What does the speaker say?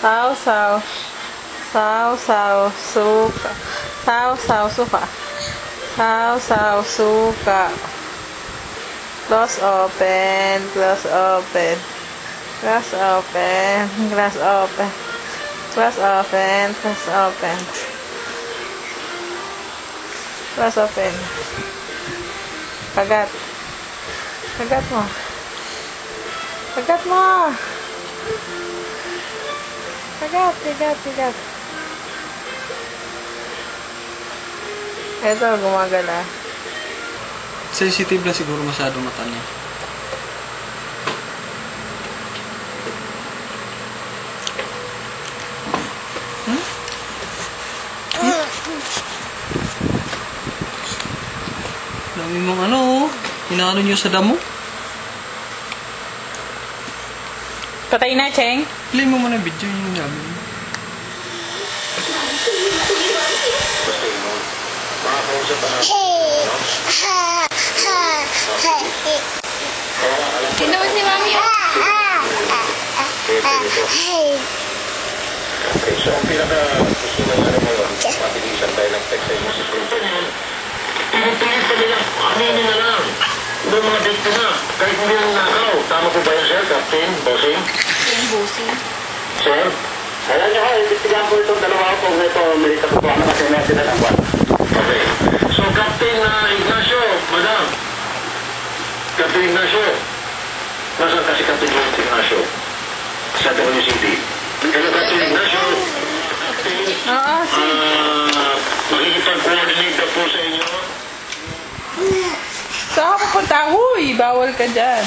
Sausaw. Sausaw, suka. Sausaw, suka. Sausaw, suka. Close open, close open. Close open, close open. Close open, close open. Close open. Kagat. Kagat mo. Kagat mo. Kagat, kagat, kagat. Ito, gumagala. Sensitive na siguro masyado mata niya. Dami mong ano, inaano niyo sa damo? Patay na, Cheng. Play mo muna video yung namin. Sino ba si Mami? Okay, so ang pinaka-gusto na ano mo yun, mabilisan tayo ng text sa inyo si Prince. Tingin pa nila, aminin na lang. Doon mga date na, kahit hindi lang nakaw. Tama po ba yun, sir? Captain? Bossing? Yung bossing. Sir? Alam niyo ko, ibigyan po itong dalawa ko kung ito merita po ako kasi natin na lang ba? Okay. So, Captain Ignacio, Madam. Captain Ignacio. Nasaan kasi Captain Ignacio? Sa WCD. Hello, Captain Ignacio. Oo, Makikipag-coordinate na po sa inyo. saan ka pupunta? Huy, bawal ka dyan.